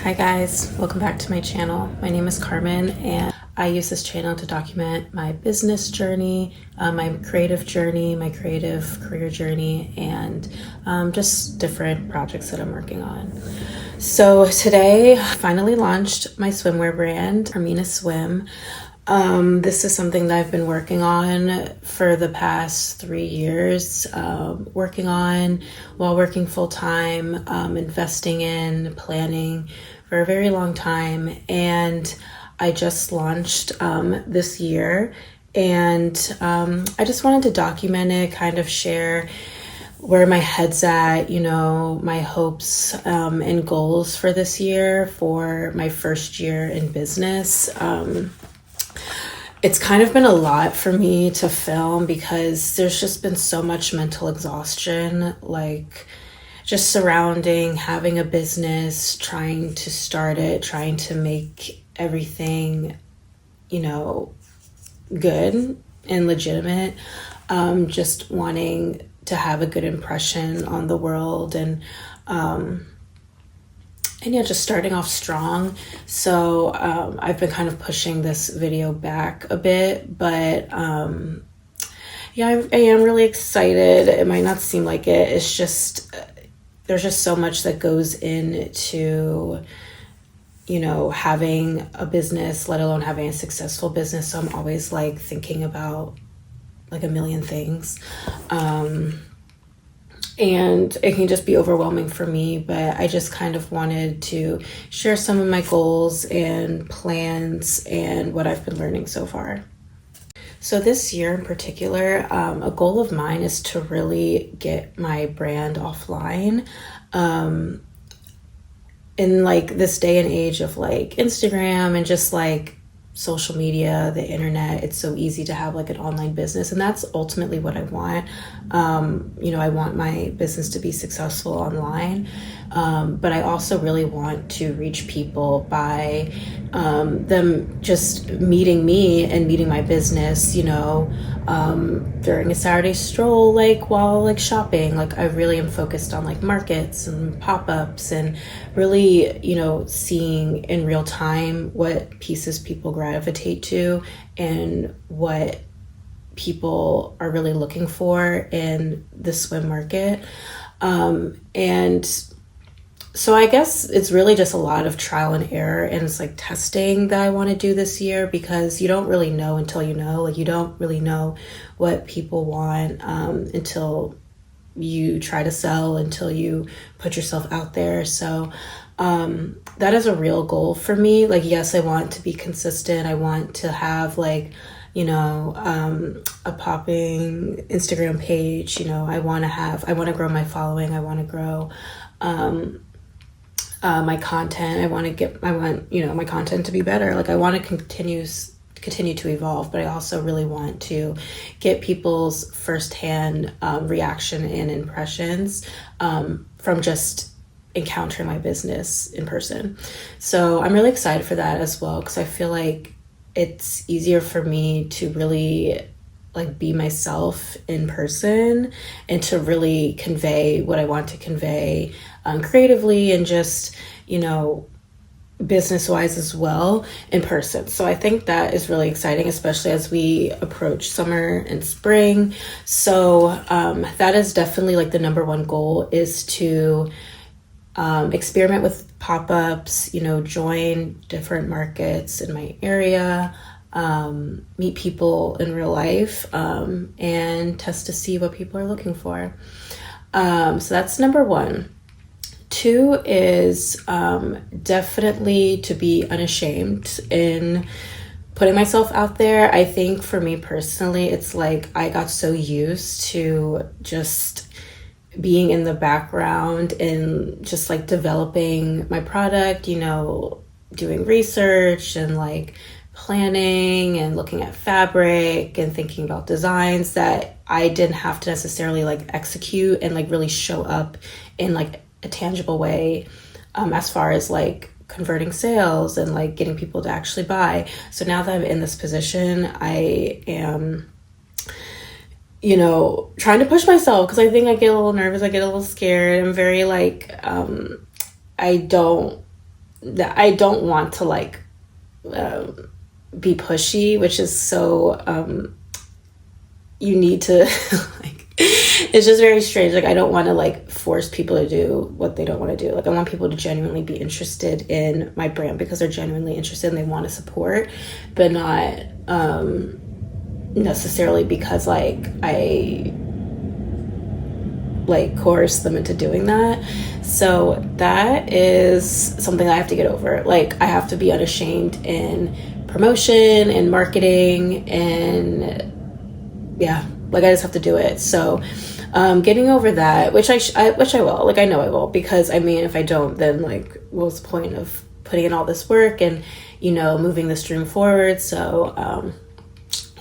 Hi guys, welcome back to my channel. My name is Carmen and I use this channel to document my business journey, my creative journey, my creative career journey, and just different projects that I'm working on. So today I finally launched my swimwear brand, Armina Swim. This is something that I've been working on for the past 3 years, working on while working full-time, investing in, planning for a very long time. And I just launched this year, and I just wanted to document it, kind of share where my head's at, my hopes and goals for this year, for my first year in business. It's kind of been a lot for me to film because there's just been so much mental exhaustion, like just surrounding having a business, trying to start it, trying to make everything, good and legitimate, just wanting to have a good impression on the world, and yeah, just starting off strong. So I've been kind of pushing this video back a bit, but yeah, I am really excited. It might not seem like it. It's just, there's just so much that goes into, having a business, let alone having a successful business. So I'm always like thinking about like a million things. And it can just be overwhelming for me, but I just kind of wanted to share some of my goals and plans and what I've been learning so far. So this year in particular, a goal of mine is to really get my brand offline. In like this day and age of like Instagram and just like social media, the internet, it's so easy to have like an online business, and that's ultimately what I want. I want my business to be successful online, but I also really want to reach people by them just meeting me and meeting my business, during a Saturday stroll, like while like shopping. Like I really am focused on like markets and pop-ups and really, seeing in real time what pieces people gravitate to and what people are really looking for in the swim market. And so I guess it's really just a lot of trial and error, and it's like testing that I want to do this year, because you don't really know until you know. Like you don't really know what people want until you try to sell, until you put yourself out there. So that is a real goal for me. Like, yes, I want to be consistent. I want to have like, a popping Instagram page. I want to grow my following. I want to grow my content. I want my content to be better. Like I want to continue to evolve, but I also really want to get people's firsthand reaction and impressions from just encountering my business in person. So I'm really excited for that as well, because I feel like it's easier for me to really like be myself in person and to really convey what I want to convey creatively and just, business-wise as well in person. So I think that is really exciting, especially as we approach summer and spring. So that is definitely like the number one goal, is to experiment with pop-ups, join different markets in my area, meet people in real life, and test to see what people are looking for. So that's number one. Two is definitely to be unashamed in putting myself out there. I think for me personally, it's like I got so used to just being in the background and just like developing my product, doing research and like planning and looking at fabric and thinking about designs, that I didn't have to necessarily like execute and like really show up in like a tangible way as far as like converting sales and like getting people to actually buy. So now that I'm in this position, I am trying to push myself, because I think I get a little nervous, I get a little scared. I'm very like I don't that I don't want to like be pushy, which is so you need to like, it's just very strange. Like I don't want to like force people to do what they don't want to do. Like I want people to genuinely be interested in my brand because they're genuinely interested and they want to support, but not necessarily because like I like coerce them into doing that. So that is something I have to get over. Like I have to be unashamed in promotion and marketing, and yeah, like I just have to do it. So getting over that, which I will, like I know I will, because I mean if I don't, then like what's the point of putting in all this work and, you know, moving this dream forward. So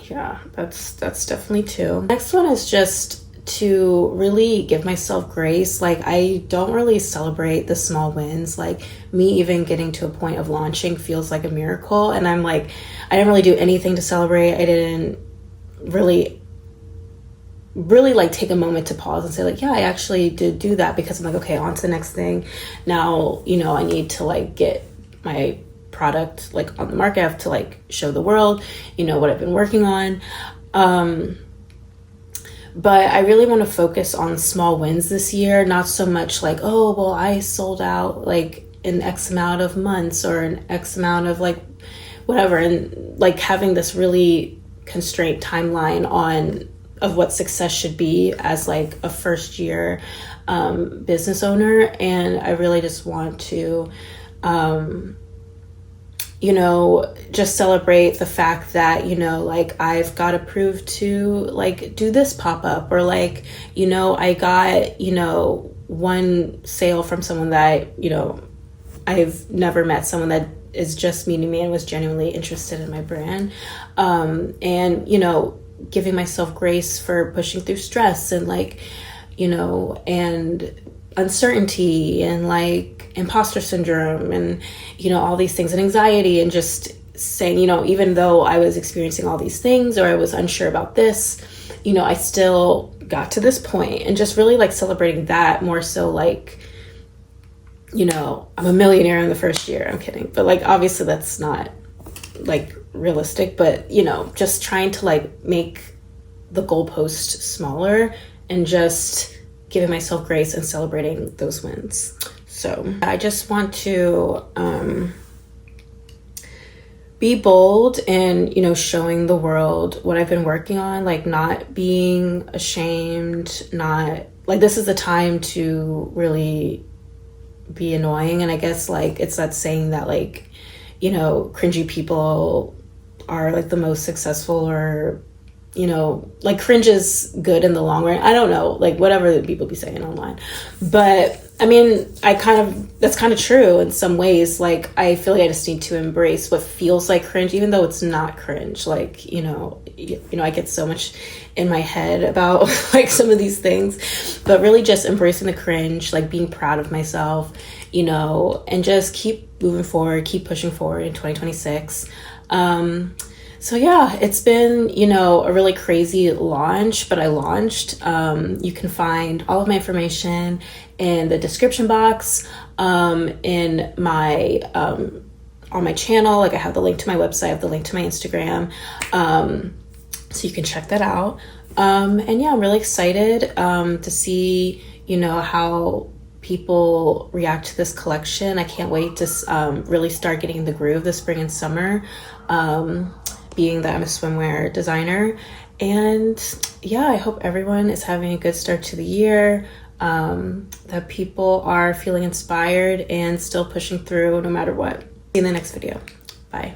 yeah, that's definitely two. Next one is just to really give myself grace. Like I don't really celebrate the small wins. Like me even getting to a point of launching feels like a miracle, and I'm like, I didn't really do anything to celebrate. I didn't really like take a moment to pause and say like, yeah, I actually did do that, because I'm like, okay, on to the next thing. Now, you know, I need to like get my product like on the market. I have to like show the world, you know, what I've been working on. But I really want to focus on small wins this year, not so much like, oh, well, I sold out like in X amount of months or an X amount of like whatever. And like having this really constrained timeline of what success should be as like a first year business owner. And I really just want to, you know, just celebrate the fact that, you know, like I've got approved to like do this pop-up, or like, you know, I got, you know, one sale from someone that, you know, I've never met, someone that is just meeting me and was genuinely interested in my brand. And, you know, giving myself grace for pushing through stress and like, you know, and uncertainty and like imposter syndrome and, you know, all these things, and anxiety, and just saying, you know, even though I was experiencing all these things or I was unsure about this, you know, I still got to this point, and just really like celebrating that more so. Like, you know, I'm a millionaire in the first year. I'm kidding. But like, obviously that's not like realistic, but you know, just trying to like make the goalpost smaller and just giving myself grace and celebrating those wins. So I just want to be bold and, you know, showing the world what I've been working on, like not being ashamed, not like, this is the time to really be annoying. And I guess like it's that saying that like, you know, cringy people are like the most successful, or, you know, like cringe is good in the long run. I don't know, like whatever people be saying online. But I mean, that's kind of true in some ways. Like I feel like I just need to embrace what feels like cringe, even though it's not cringe. Like, you know, I get so much in my head about like some of these things, but really just embracing the cringe, like being proud of myself, you know, and just keep moving forward, keep pushing forward in 2026. So yeah, it's been, you know, a really crazy launch, but I launched. You can find all of my information in the description box, in my, on my channel. Like I have the link to my website, I have the link to my Instagram. So you can check that out. And yeah, I'm really excited, to see, you know, how people react to this collection. I can't wait to, really start getting in the groove this spring and summer. Being that I'm a swimwear designer. And yeah, I hope everyone is having a good start to the year, that people are feeling inspired and still pushing through no matter what. See you in the next video. Bye.